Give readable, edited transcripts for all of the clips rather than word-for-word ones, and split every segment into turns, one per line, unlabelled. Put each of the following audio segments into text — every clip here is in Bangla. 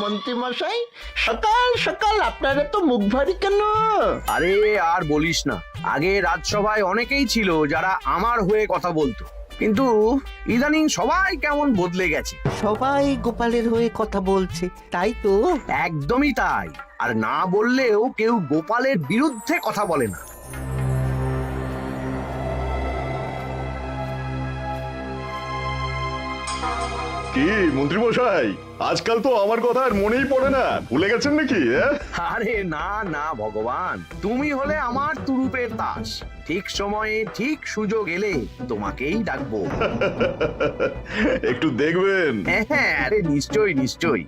মন্ত্রী মশাই, সকাল সকাল আপনারা তো মুখ ভারী কেন?
আরে আর বলিস না, আগে রাজসভায় অনেকেই ছিল যারা আমার হয়ে কথা বলতো, কিন্তু ইদানিং সবাই কেমন বদলে গেছে।
সবাই গোপালের হয়ে কথা বলছে, তাই তো?
একদমই তাই। আর না বললেও কেউ গোপালের বিরুদ্ধে কথা বলে না।
কি মন্ত্রী মশাই, আজকাল তো আমার কথা আর মনেই পড়ে না, ভুলে গেছেন নাকি?
আরে না না ভগবান, তুমি হলে আমার তুরুপের তাস। ঠিক সময়ে ঠিক সুযোগ এলে তোমাকেই ডাকবো।
একটু দেখবেন।
হ্যাঁ, আরে নিশ্চয়ই নিশ্চয়ই।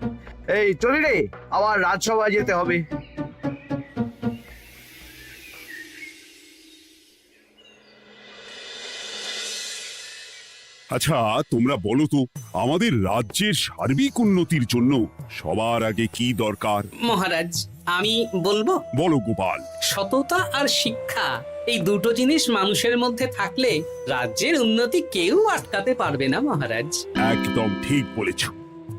এই চলি রে, আবার রাজসভায় যেতে হবে।
আচ্ছা, তোমরা বলো তো, আমাদের রাজ্যের সার্বিক উন্নতির জন্য সবার আগে কি দরকার?
মহারাজ, আমি বলবো।
বলো গোপাল।
সততা আর শিক্ষা, এই দুটো জিনিস মানুষের মধ্যে থাকলে রাজ্যের উন্নতি কেউ আটকাতে পারবে না মহারাজ।
একদম ঠিক বলেছ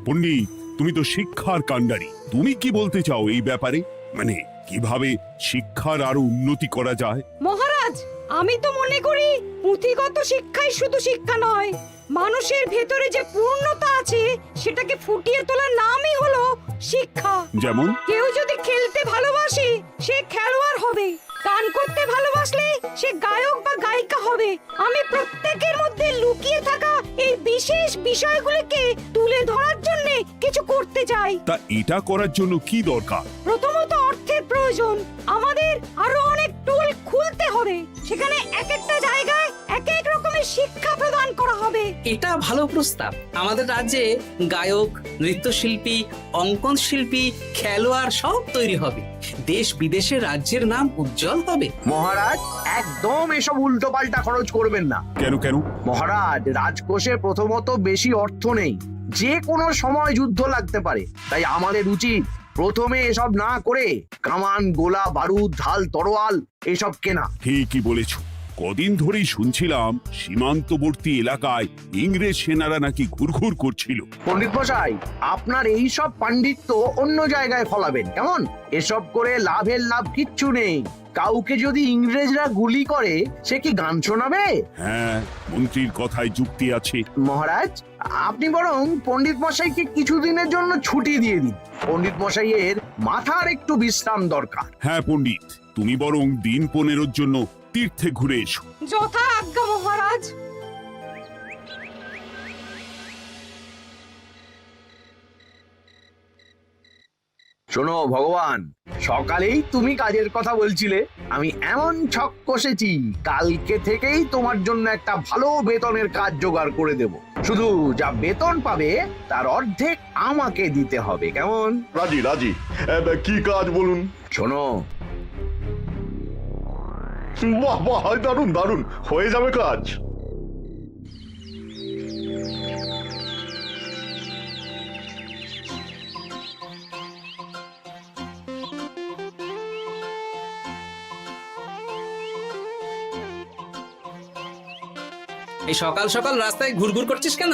পণ্ডিত, তুমি তো শিক্ষার কাণ্ডারি। তুমি কি বলতে চাও এই ব্যাপারে? মানে কিভাবে শিক্ষার আরো উন্নতি করা যায়?
মহারাজ, আমি তো মনে করি পুঁথিগত শিক্ষাই শুধু শিক্ষা নয়, মানুষের ভেতরে যে পূর্ণতা আছে সেটাকে ফুটিয়ে তোলার নামই হলো শিক্ষা।
যেমন?
কেউ যদি খেলতে ভালোবাসে সে খেলোয়াড় হবে, গান করতে ভালোবাসলে সে গায়ক বা গায়িকা হবে। আমি প্রত্যেকের মধ্যে লুকিয়ে থাকা এই বিশেষ বিষয়গুলিকে তুলে ধরার জন্য কিছু করতে চাই।
তা এটা করার জন্য কি দরকার?
প্রথমত অর্থের প্রয়োজন। আমাদের আরো অনেক টুল খুলতে হবে, সেখানে এক একটা জায়গায় এক এক রকমের শিক্ষা প্রদান করা হবে।
এটা ভালো প্রস্তাব। আমাদের রাজ্যে গায়ক, নৃত্যশিল্পী, অঙ্কন শিল্পী, খেলোয়াড় সব তৈরি হবে। দেশ বিদেশে রাজ্যের নাম উজ্জ্বল হবে।
মহারাজ, একদম এসব উল্টো পাল্টা খরচ করবেন না।
কেন কেন?
মহারাজ, রাজকোষে প্রথমত বেশি অর্থ নেই, যে কোনো সময় যুদ্ধ লাগতে পারে। তাই আমাদের উচিত প্রথমে এসব না করে কামান, গোলা বারুদ, ঢাল, তরোয়াল এসব কেনা।
ঠিকই বলেছ। কদিন ধরেই শুনছিলাম সীমান্তবর্তী এলাকায় ইংরেজ সেনারা নাকি ঘুরঘুর করছিল।
পণ্ডিত মশাই, আপনার এই সব পাণ্ডিত্য অন্য জায়গায় ফলাবেন কেমন? এসব করে লাভের লাভ কিচ্ছু নেই। কাউকে যদি ইংরেজরা গুলি করে সে কি গান শোনাবে?
হ্যাঁ, মন্ত্রীর কথায় যুক্তি আছে।
মহারাজ, আপনি বরং পণ্ডিত মশাইকে কিছুদিনের জন্য ছুটি দিয়ে দিন। পণ্ডিত মশাইয়ের মাথার একটু বিশ্রাম দরকার।
হ্যাঁ পণ্ডিত, তুমি বরং দিন 15 জন্য তীর্থে ঘুরে এসো।
যথা আজ্ঞা মহারাজ।
শোনো ভগবান, সকালেই তুমি কাজের কথা বলছিলে, আমি এমন ছক কষেছি কালকে থেকেই তোমার জন্য একটা ভালো বেতনের কাজ জোগাড় করে দেব। শুধু যা বেতন পাবে তার অর্ধেক আমাকে দিতে হবে, কেমন?
রাজি রাজি। কি কাজ বলুন?
শোনো,
বাহ বাহ, দারুণ দারুণ, হয়ে যাবে কাজ।
এই সকাল সকাল রাস্তায় ঘুরঘুর করছিস কেন?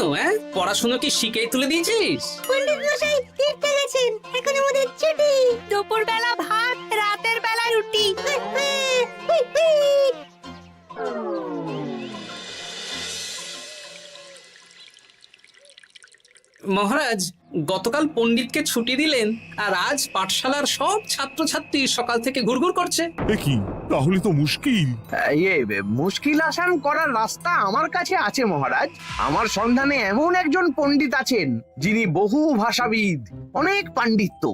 পড়াশুনো কি শিখেই তুলে দিয়েছিস?
পণ্ডিত মশাই তীর্থে গেছেন, এখন আমাদের ছুটি। দুপুর বেলা ভাত, রাতের বেলা রুটি।
মহারাজ, গতকাল পণ্ডিতকে ছুটি দিলেন আর আজ পাঠশালার সব ছাত্রছাত্রী সকাল থেকে ঘুরঘুর করছে।
এ কি, তাহলে তো মুশকিল।
মুশকিল আসান করার রাস্তা আমার কাছে আছে মহারাজ। আমার সন্ধানে এমন একজন পণ্ডিত আছেন যিনি বহু ভাষাবিদ, অনেক পাণ্ডিত্য,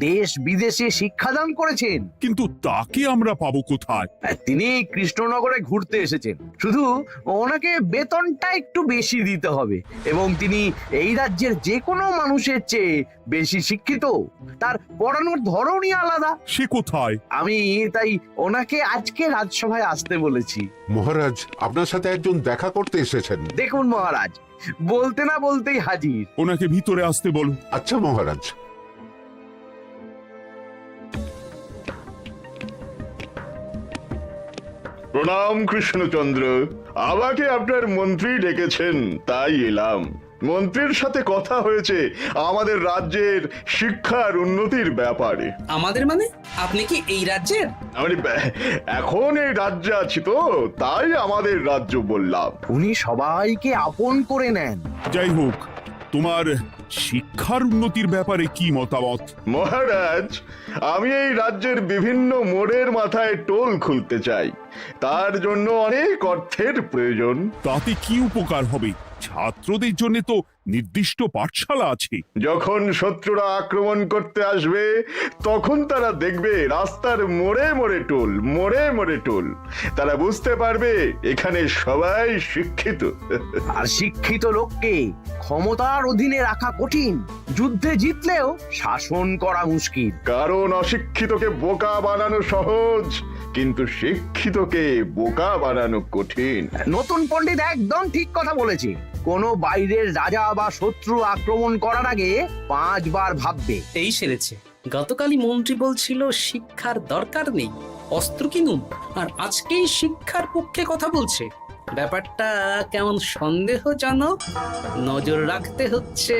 দেশ বিদেশে শিক্ষাদান করেছেন।
কিন্তু তাকে আমরা পাবো কোথায়?
তিনি কৃষ্ণনগরে ঘুরতে এসেছেন, শুধু ওনাকে বেতনটা একটু বেশি দিতে হবে, এবং তিনি এই রাজ্যের যে কোনো মানুষের চেয়ে বেশি শিক্ষিত। তার পড়ানোর ধরনই আলাদা।
সে কোথায়?
আমি তাই ওনাকে আজকে রাজসভায় আসতে বলেছি।
মহারাজ, আপনার সাথে একজন দেখা করতে এসেছেন।
দেখুন মহারাজ, বলতে না বলতেই হাজির।
ওনাকে ভিতরে আসতে বলো।
আচ্ছা মহারাজ।
প্রণাম কৃষ্ণচন্দ্র, আমাকে আপনার মন্ত্রী ডেকেছেন, তাই এলাম। মন্ত্রীর সাথে কথা হয়েছে আমাদের রাজ্যের শিক্ষার উন্নতির ব্যাপারে।
আমাদের মানে আপনি কি এই রাজ্যের?
আমি এখন এই রাজ্যে আছি তো, তাই আমাদের রাজ্য বললাম।
উনি সবাইকে আপন করে নেন।
যাই হোক, তোমার শিক্ষার উন্নতির ব্যাপারে কি মতামত?
মহারাজ, আমি এই রাজ্যের বিভিন্ন মোড়ের মাথায় টোল খুলতে চাই। তার জন্য অনেক অর্থের প্রয়োজন।
তাতে কি উপকার হবে? ছাত্রদের জন্য তো নির্দিষ্ট পাঠশালা আছে।
যখন শত্রুরা আক্রমণ করতে আসবে তখন তারা দেখবে রাস্তার মোড়ে মোড়ে টোল, মোড়ে মোড়ে টোল। তারা বুঝতে পারবে এখানে সবাই শিক্ষিত।
আর শিক্ষিত লোককে ক্ষমতার অধীনে রাখা কঠিন, যুদ্ধে জিতলেও শাসন করা মুশকিল।
কারণ অশিক্ষিতকে বোকা বানানো সহজ, কিন্তু শিক্ষিতকে বোকা বানানো কঠিন।
নতুন পণ্ডিত একদম ঠিক কথা বলেছে। কোনো বাইরের রাজা বা শত্রু আক্রমণ করার আগে 5 বার ভাববে।
এই সেরেছে। গতকালই মন্ত্রী বলছিল শিক্ষার দরকার নেই, অস্ত্র কিনুন, আর আজকেই শিক্ষার পক্ষে কথা বলছে। ব্যাপারটা কেমন সন্দেহজনক, নজর রাখতে হচ্ছে।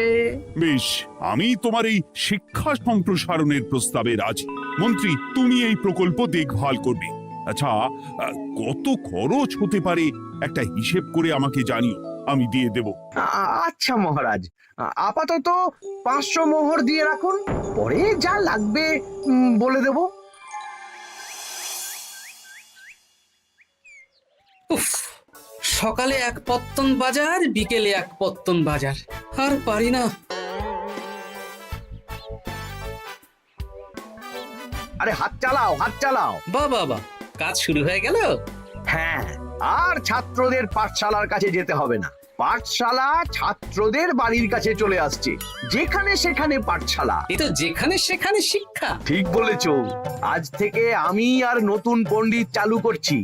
বেশ, আমি তোমার এই শিক্ষা সম্প্রসারণের প্রস্তাবে রাজি। মন্ত্রী, তুমি এই প্রকল্প দেখভাল করবে। আচ্ছা, কত খরচ হতে পারে একটা হিসেব করে আমাকে জানিও, আমি দিয়ে দেব।
আচ্ছা মহারাজ, আপাতত 500 মোহর দিয়ে রাখুন, পরে যা লাগবে বলে দেব।
উফ, সকালে এক পত্তন বাজার, বিকেলে এক পত্তন বাজার, আর পারি না।
আরে হাত চালাও, হাত চালাও।
বাবা, কাজ শুরু হয়ে গেল।
হ্যাঁ, আর ছাত্রদের পাঠশালার কাছে যেতে হবে না। পাঠশালা ছাত্রদের বাড়ির কাছে চলে আসছে। যেখানে সেখানে পাঠশালা।
এই তো যেখানে সেখানে শিক্ষা।
ঠিক বলেছো। আজ থেকে আমি আর নতুন পণ্ডিত চালু করছি।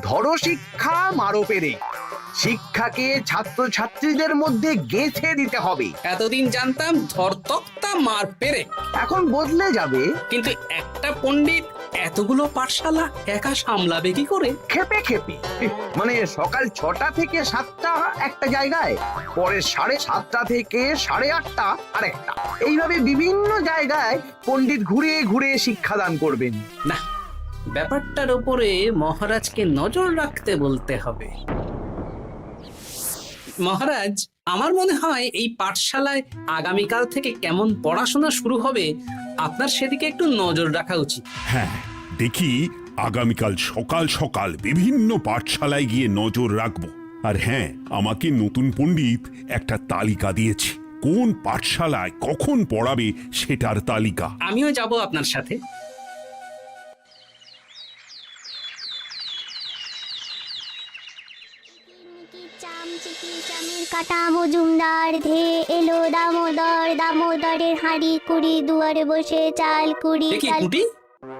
ধরো শিক্ষা, মারো পেরে। শিক্ষাকে ছাত্রছাত্রীদের মধ্যে গেঁথে দিতে হবে।
এতদিন জানতাম ধরতক্তা মার পেরে,
এখন বদলে যাবে।
কিন্তু একটা পণ্ডিত এতগুলো পাঠশালা একা সামলাবে কি করে?
খেপে খেপে। মানে সকাল 6টা থেকে 7টা একটা জায়গায়, পরে 7:30 থেকে 8:30 আরেকটা। এইভাবে বিভিন্ন জায়গায় পণ্ডিত ঘুরে ঘুরে শিক্ষাদান করবেন।
না, ব্যাপারটার উপরে মহারাজকে নজর রাখতে বলতে হবে। মহারাজ, আমার মনে হয় এই পাঠশালায় আগামীকাল থেকে কেমন পড়াশোনা শুরু হবে, আপনার সেদিকে একটু নজর রাখা উচিত।
হ্যাঁ, দেখি আগামীকাল সকাল সকাল বিভিন্ন পাঠশালায় গিয়ে নজর রাখবো। আর হ্যাঁ, আমাকে নতুন পণ্ডিত একটা তালিকা দিয়েছে, কোন পাঠশালায় কখন পড়াবে সেটার তালিকা।
আমিও যাব আপনার সাথে।
কাটা মজুমদার ধে এলো দামোদর, দামোদরের হাঁড়ি কুড়ি, দুয়ারে বসে চাল কুড়ি।
দেখি কুটি,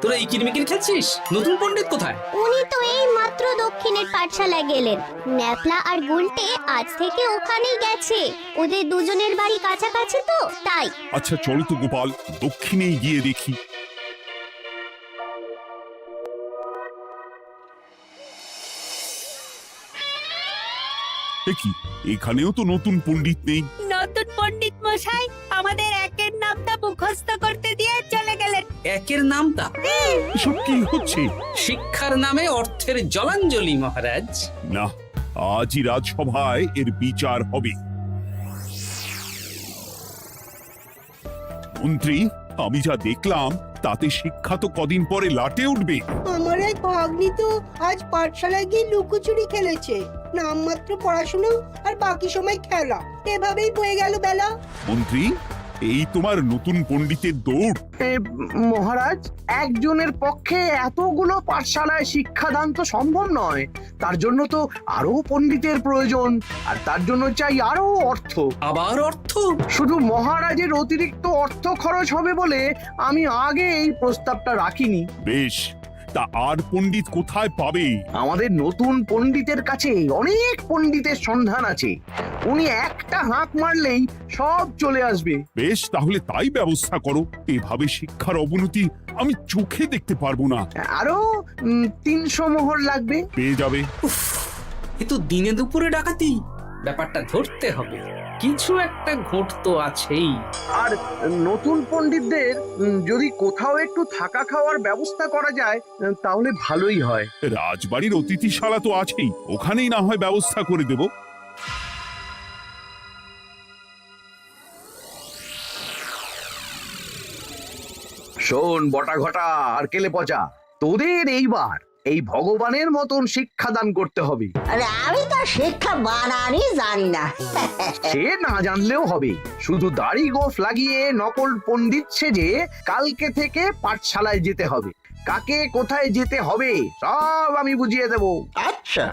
তোরা এই কিরমিকির খেলছিস? নতুন পণ্ডিত কোথায়?
উনি তো এই মাত্র দক্ষিণের পাঠশালায় গেলেন। ন্যাপলা আর গুলটে আজ থেকে ওখানেই গেছে। ওদের দুজনের বাড়ি কাছাকাছি তো, তাই।
আচ্ছা চলো তো গোপাল, দক্ষিণে গিয়ে দেখি। দেখি এখানেও তো নতুন পণ্ডিত নেই।
নতুন পণ্ডিত মশাই আমাদের একের নামটা মুখস্থ করতে দিয়ে চলে গেলেন।
একের নামটা?
এসব কি হচ্ছে?
শিক্ষার নামে অর্থের জলাঞ্জলি মহারাজ।
না, আজই রাজসভায় এর বিচার হবে। মন্ত্রী, আমি যা দেখলাম তাতে শিক্ষা তো কদিন পরে লাটে উঠবে।
আমার এক ভাগ্নি তো আজ পাঠশালায় গিয়ে লুকোচুরি খেলেছে। নামমাত্র পড়াশুনো আর বাকি সময় খেলা, এভাবেই বয়ে গেল বেলা।
মন্ত্রী, এই তোমার নতুন পণ্ডিতের দৌড়।
মহারাজ, একজনের পক্ষে এতগুলো পাঠশালায় শিক্ষাদান তো সম্ভব নয়। তার জন্য তো আরো পণ্ডিতের প্রয়োজন, আর তার জন্য চাই আরো অর্থ।
আবার অর্থ?
শুধু মহারাজের অতিরিক্ত অর্থ খরচ হবে বলে আমি আগে এই প্রস্তাবটা রাখিনি।
বেশ, তা আর পণ্ডিত কোথায় পাবে?
আমাদের নতুন পণ্ডিতের কাছে অনেক পণ্ডিতের সন্ধান আছে। উনি একটা হাঁক মারলেই সব চলে আসবে।
বেশ, তাহলে তাই ব্যবস্থা করো। এভাবে শিক্ষার অবনতি আমি চোখে দেখতে পারবো না।
আরো 300 মোহর লাগবে।
পেয়ে যাবে।
উফ, এ তো দিনে দুপুরে ডাকাতি। ব্যাপারটা ধরতে হবে। কিছু একটা ঘোট তো আছেই।
আর নতুন পণ্ডিতদের যদি কোথাও একটু থাকা খাওয়ার ব্যবস্থা করা যায় তাহলে ভালোই হয়।
রাজবাড়ির অতিথিশালা তো আছেই, ওখানেই না হয় ব্যবস্থা করে দেব।
শোন বটা ঘটা আর কেলে পচা, তোদের এইবার এই ভগবানের মতন শিক্ষাদান করতে হবে।
আরে আমি তো শিক্ষা বানানই জানি না।
সে না জানলেও হবে, শুধু দাড়ি গোফ লাগিয়ে নকল পণ্ডিত সেজে কালকে থেকে পাঠশালায় যেতে হবে। কাকে কোথায় যেতে হবে সব আমি বুঝিয়ে দেব।
আচ্ছা,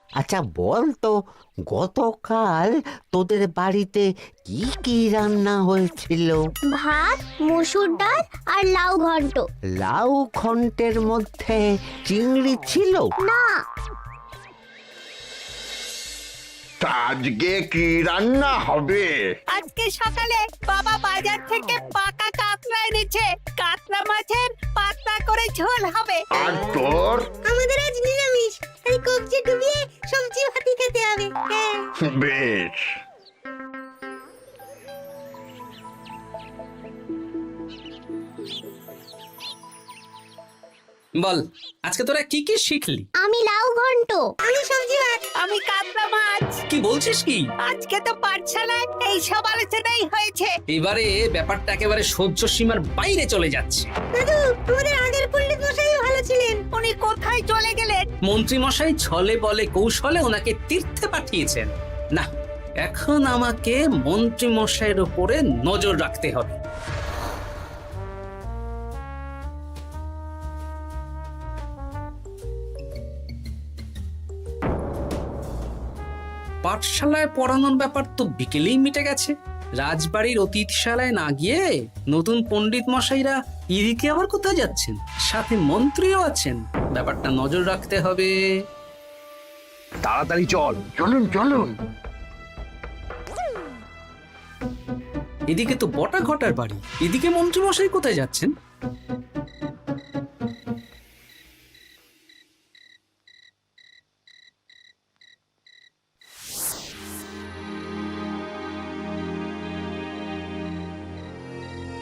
আচ্ছা বল তো, গতকাল তোদের বাড়িতে কি কি রান্না হয়েছিল?
ভাত, মসুর ডাল আর লাউ ঘন্ট।
লাউ ঘন্টের মধ্যে চিংড়ি ছিল?
না,
তা আজকে কি রান্না হবে?
আজকে সকালে বাবা বাজার থেকে পাকা কাতলা এনেছে। কাতলা মাছের পাতলা করে ঝোল হবে।
আর তোর?
আমাদের আজ নিরামিষ, এই কবজি ডুবিয়ে সবজি ভাতি খেতে হবে। হ্যাঁ,
বেশ।
বল, আজকে তোরা কি কি শিখলি?
আমি লাউ ঘন্ট। আমি সবজি ভাত।
আমি কাতলা মাছ।
কি বলছিস কি?
আজকে তো পাঠশালায় এই সব আলোচনাই হয়েছে।
এবারে ব্যাপারটা একেবারে সহ্য সীমার বাইরে চলে যাচ্ছে।
দাদু, আমাদের আগের পণ্ডিত মশাই ভালো ছিলেন।
উনি কোথায় চলে গেলেন?
মন্ত্রী মশাই ছলে বলে কৌশলে ওনাকে তীর্থে পাঠিয়েছেন। না, এখন আমাকে মন্ত্রী মশাইয়ের উপরে নজর রাখতে হবে। পাঠশালায় পড়ানোর ব্যাপার তো বিকেলেই মিটে গেছে। রাজবাড়ির অতিথিশালায় না গিয়ে নতুন পণ্ডিত মশাইরা এদিকে আবার কোথায় যাচ্ছেন? সাথে মন্ত্রীও আছেন, ব্যাপারটা নজর রাখতে হবে।
তাড়াতাড়ি চল।
চলুন চলুন।
এদিকে তো বটা ঘটার বাড়ি, এদিকে মন্ত্রী মশাই কোথায় যাচ্ছেন?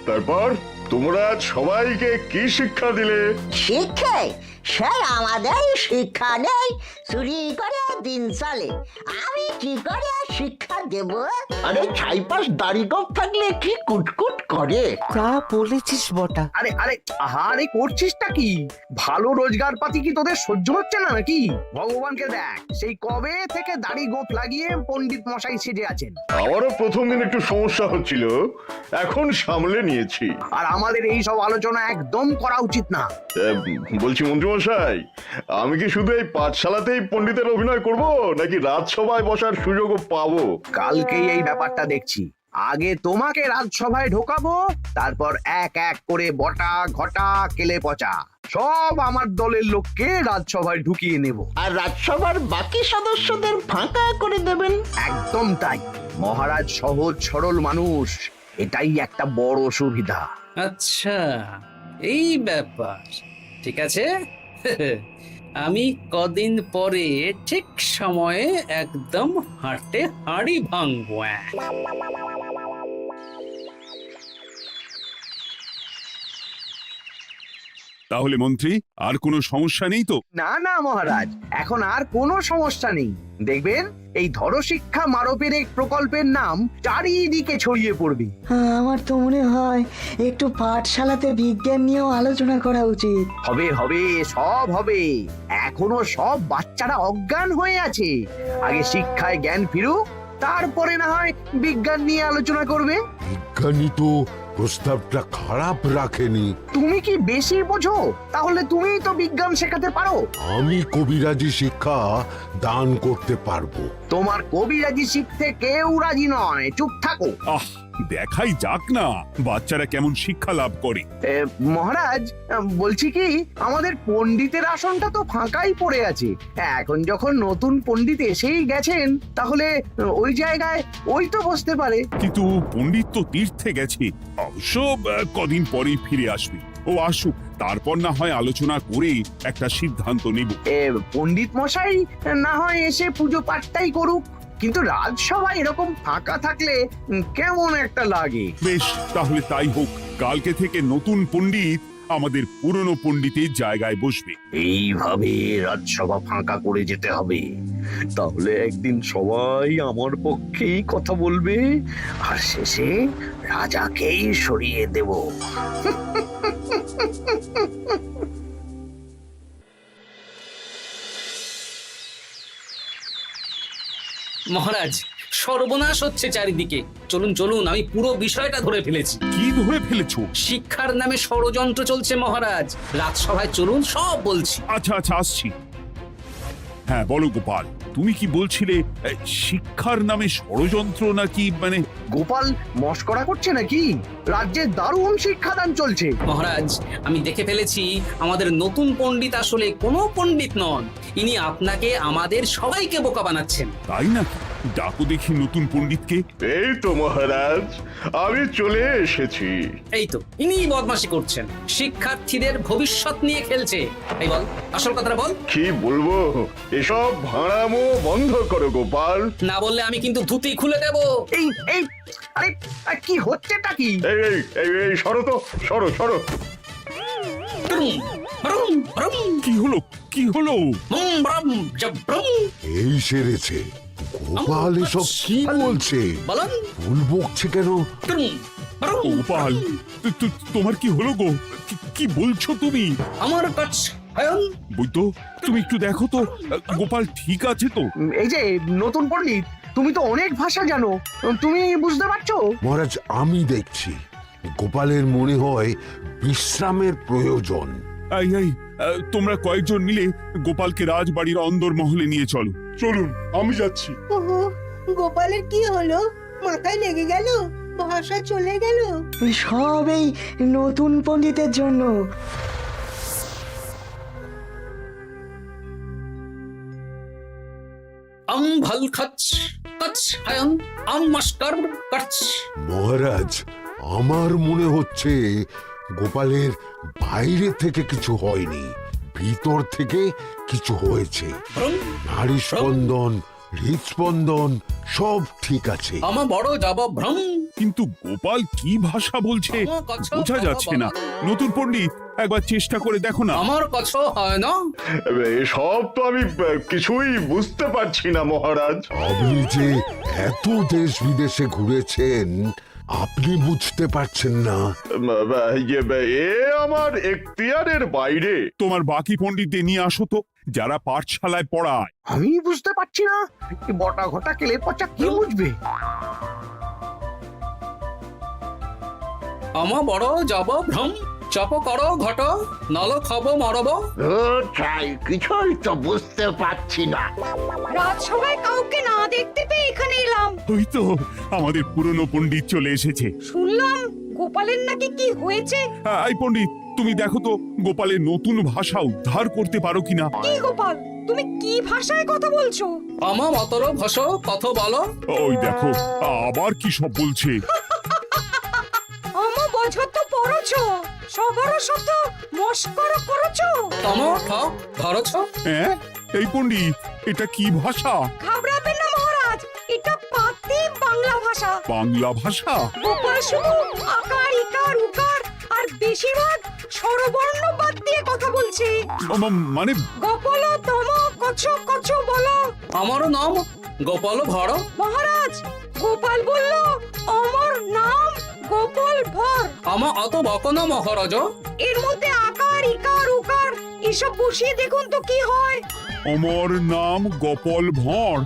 তারপর তোমরা সবাইকে কি শিক্ষা দিলে?
শিক্ষে সে আমাদের শিক্ষা নেই, চুরি করে দিন চলে। আমি কি করে শিক্ষা দেব?
আরে ছাইপাশ দাড়ি গোঁফ থাকলে কি কুটকুট করে?
তা বলেছিস বটা।
আরে আরে আহারে করছিসটা কি? ভালো রোজগার পাতি কি তোদের সহ্য হচ্ছে না নাকি? ভগবানকে দেখ, সেই কবে থেকে দাড়ি গোঁফ লাগিয়ে পণ্ডিত মশাই সেজে আছেন।
আমারও প্রথম দিন একটু সমস্যা হচ্ছিল, এখন সামলে নিয়েছি।
আর আমাদের এই সব আলোচনা একদম করা উচিত না।
বলছি মন্ত্রীমশাই, আমি কি শুধু এই পাঠশালাতেই পণ্ডিতের অভিনয় করব, নাকি রাজসভায় বসার সুযোগও পাবো?
কালকেই এই ব্যাপারটা দেখছি। আগে তোমাকে রাজসভায় ঢোকাবো, তারপর এক এক করে বটা ঘটা কেলে পচা সব আমার দলের লোককে রাজসভায় ঢুকিয়ে নেব।
আর রাজসভার বাকি সদস্যদের ফাঁকা করে দেবেন।
একদম তাই। মহারাজ সহজ সরল মানুষ, এটাই একটা বড় সুবিধা।
আচ্ছা, এই ব্যাপার। ঠিক আছে, আমি কদিন পরে ঠিক সময়ে একদম হাটে হাঁড়ি ভাঙবো।
তাহলে মন্ত্রী, আর কোনো সমস্যা নেই তো?
না না মহারাজ, এখন আর কোনো সমস্যা নেই। দেখবেন এই ধরশিক্ষা মারপের এক প্রকল্পের নাম চারিদিকে ছড়িয়ে পড়বে।
আমার তো মনে হয় একটু পাঠশালাতে বিজ্ঞান নিয়েও আলোচনা করা উচিত।
হবে হবে, সব হবে। এখনো সব বাচ্চারা অজ্ঞান হয়ে আছে। আগে শিক্ষায় জ্ঞান ফিরুক, তারপরে না হয় বিজ্ঞান নিয়ে আলোচনা করবে।
বিজ্ঞানী তো প্রস্তাবটা খারাপ রাখেনি।
তুমি কি বেশি বোঝো? তাহলে তুমিই তো বিজ্ঞান শেখাতে পারো।
আমি কবিরাজি শিক্ষা দান করতে পারবো।
তোমার কবিরাজি শিখতে কেউ রাজি নয়, চুপ থাকো।
আহ, দেখাই যাক না বাচ্চারা কেমন শিক্ষা লাভ করে।
মহারাজ, বলছি কি, আমাদের পণ্ডিতের আসনটা তো ফাঁকাই পড়ে আছে। এখন যখন নতুন পণ্ডিত এসেই গেছেন, তাহলে ওই জায়গায় ওই তো বসতে পারে।
কিন্তু পণ্ডিত তো তীর্থে গেছে, অবশ্য কদিন পরেই ফিরে আসবে। ও আসুক, তারপর না হয় আলোচনা করে একটা সিদ্ধান্ত নেব।
পণ্ডিত মশাই না হয় এসে পুজো পাঠটাই করুক, কিন্তু রাজসভা এরকম ফাঁকা থাকলে কেমন একটা লাগে।
বেশ, তাহলে তাই হোক। কালকে থেকে নতুন পণ্ডিত আমাদের পুরনো পণ্ডিতের জায়গায় বসবে।
এইভাবে রাজসভা ফাঁকা করে যেতে হবে, তাহলে একদিন সবাই আমার পক্ষেই কথা বলবে, আর শেষে রাজাকেই সরিয়ে দেব।
মহারাজ, সর্বনাশ হচ্ছে চারিদিকে। চলুন চলুন, আমি পুরো বিষয়টা ধরে ফেলেছি।
কি ধরে ফেলেছো?
শিক্ষার নামে ষড়যন্ত্র চলছে মহারাজ। রাজসভায় চলুন, সব বলছি।
আচ্ছা আচ্ছা, আসছি। হ্যাঁ বলো গোপাল, তুমি কি বলছিলে শিক্ষার নামে ষড়যন্ত্র নাকি? মানে
গোপাল মস্করা করছে নাকি? রাজ্যে দারুণ শিক্ষাদান চলছে।
মহারাজ, আমি দেখে ফেলেছি আমাদের নতুন পণ্ডিত আসলে কোনো পণ্ডিত নন। ইনি আপনাকে, আমাদের সবাইকে বোকা বানাচ্ছেন।
তাই নাকি? ডাকো দেখি নতুন পণ্ডিতকে।
এই তো মহারাজ, আমি চলে এসেছি।
এই তো ইনিই বদমাশি করছেন, শিক্ষার্থীদের ভবিষ্যৎ নিয়ে খেলছে। এই বল, আসল কথাটা বল।
কি বলবো, এসব ভাড়ামো বন্ধ করো গোপাল।
না বললে আমি কিন্তু ধুতি খুলে দেব।
এই এই আরে কি হচ্ছেটা কি?
এই এই এই এই সরো তো, সরো সরো।
ব্রুম, ব্রুম, ব্রুম,
কি হলো, কি হলো?
বুম, ব্রুম, জব, ব্রুম।
এই সেরেছে। গোপাল এসব কি বলছে?
বলুন।
ভুল বকছে কেন?
ব্রুম, ব্রুম,
গোপাল, তোমার কি হলো গো? কি বলছো তুমি?
আমার কাছে হায়ন।
বৈদ্য, তুমি একটু দেখো তো গোপাল ঠিক আছে তো?
এই যে নতুন পণ্ডিত, তুমি তো অনেক ভাষা জানো, তুমি বুঝতে পারছো?
মহারাজ, আমি দেখছি গোপালের মনে হয় বিশ্রামের প্রয়োজন।
এই এই, তোমরা কয়েকজন মিলে গোপালকে রাজবাড়ির অন্দরমহলে নিয়ে চলো।
চলুন, আমি যাচ্ছি।
ওহো, গোপালের কি হলো? মাথায় লেগে গেল? ভাষা চলে গেল?
সব এই নতুন পণ্ডিতের জন্য।
আম ভাল খাচ কাচ হায়ন, আম মাস্টার কাচ।
মহারাজ, আমার মনে হচ্ছে গোপালের বাইরে থেকে কিছু হয়নি, ভিতর থেকে কিছু হয়েছে।
ব্রুম,
নাড়ি স্পন্দন, হৃদস্পন্দন সব ঠিক আছে।
আমার বড় যাব ভ্রম।
কিন্তু গোপাল কি ভাষা বলছে বোঝা যাচ্ছে না। নতুন পণ্ডিত, একবার চেষ্টা করে দেখো না।
আমার কথা হয় না।
এসব তো আমি কিছুই বুঝতে পারছি না মহারাজ।
আপনি যে এত দেশ বিদেশে ঘুরেছেন, আপনি বুঝতে পারছেন না?
এ আমার এখতিয়ারের বাইরে।
তোমার বাকি পণ্ডিতদের নিয়ে আসো তো, যারা পাঠশালায় পড়ায়।
আমি বুঝতে পারছি না, বটা ঘটা কেলে পচা কি বুঝবে?
আমার বড় যাব ভ্রম, চপ করো ঘট, নল খাব মরব।
কিছুই তো বুঝতে পারছি না।
রাজসভায় কাউকে না দেখতে পেয়ে এখানে এলাম।
ওই তো আমাদের পুরনো পণ্ডিত চলে এসেছে।
শুনলাম গোপালের নাকি কি হয়েছে।
এই পণ্ডিত, তুমি দেখো তো গোপালের নতুন ভাষা উদ্ধার করতে পারো কিনা।
কি গোপাল, তুমি কি ভাষায় কথা বলছো?
আমার মতর ভাষ কত বলো।
ওই দেখো আবার কি সব বলছে।
আমো বছর তো পড়ছো, সবার সাথে মস্করা করছো।
তম ঠক ধরছ।
হ্যাঁ, এই পণ্ডিত, এটা কি ভাষা?
ঘাবড়াবেন না মহারাজ, এটা পাতি বাংলা ভাষা।
বাংলা ভাষা?
গোপাল শুধু আকার ইকার উকার আর বেশিরভাগ স্বরবর্ণ বাদ দিয়ে কথা বলছে।
মানে
গোপাল তম কছ কছ বলো।
আমার নাম গোপাল ভর।
মহারাজ, গোপাল বলল আমার নাম গোপাল ভর।
আমার অত বকন মহারাজ।
এর মধ্যে আকার ইকার উকার এসব বসিয়ে দেখুন তো কি হয়।
আমার নাম গোপাল ভাঁড়।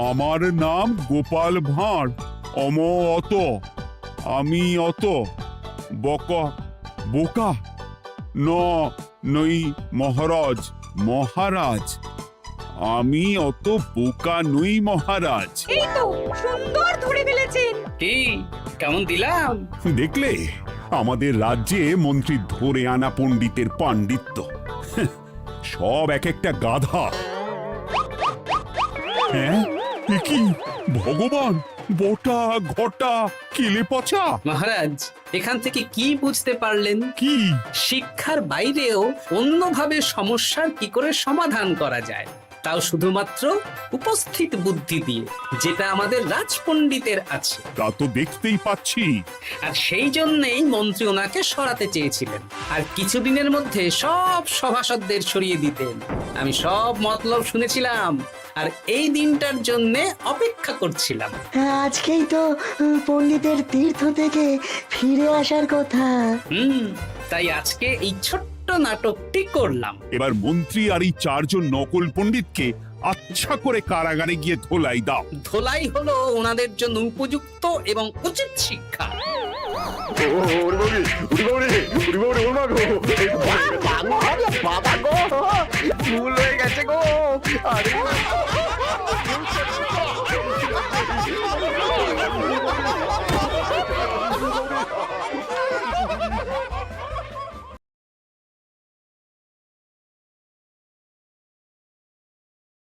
আমার নাম গোপাল ভাঁড়। অত, আমি অত, বকা বোকা, নই মহারাজ। মহারাজ, আমি অত বোকা নই মহারাজ।
এই তো সুন্দর ধরে ফেলেছেন।
কি কেমন দিলাম?
দেখলে আমাদের রাজ্যে মন্ত্রী ধরে আনা পণ্ডিতের পাণ্ডিত্য। হ্যাঁ, সব এক একটা গাধা। হ্যাঁ, এ কি ভগবান, বটা ঘটা কেলে পচা।
মহারাজ, এখান থেকে কি বুঝতে পারলেন?
কি?
শিক্ষার বাইরেও অন্যভাবে সমস্যার কি করে সমাধান করা যায়, তাও শুধুমাত্র উপস্থিত বুদ্ধি দিয়ে, যেটা আমাদের রাজপণ্ডিতের আছে।
তা তো দেখতেই পাচ্ছি।
আর সেই জন্যেই মন্ত্রী ওনাকে সরাতে চেয়েছিলেন, আর কিছুদিনের মধ্যে সব সভাসদদের সরিয়ে দিতেন। আমি সব মতলব শুনেছিলাম, আর এই দিনটার জন্যে অপেক্ষা করছিলাম।
আজকেই তো পণ্ডিতের তীর্থ থেকে ফিরে আসার কথা।
তাই আজকে এই ছোট্ট নাটকটি করলাম।
এবার মন্ত্রী আর এই 4 জন নকল পণ্ডিতকে আচ্ছা করে কারাগারে গিয়ে ধোলাই দাও।
ধোলাই হলো ওনাদের জন্য উপযুক্ত এবং উচিত শিক্ষা।
বাবা গো, ভুল হয়ে গেছে গো। আরে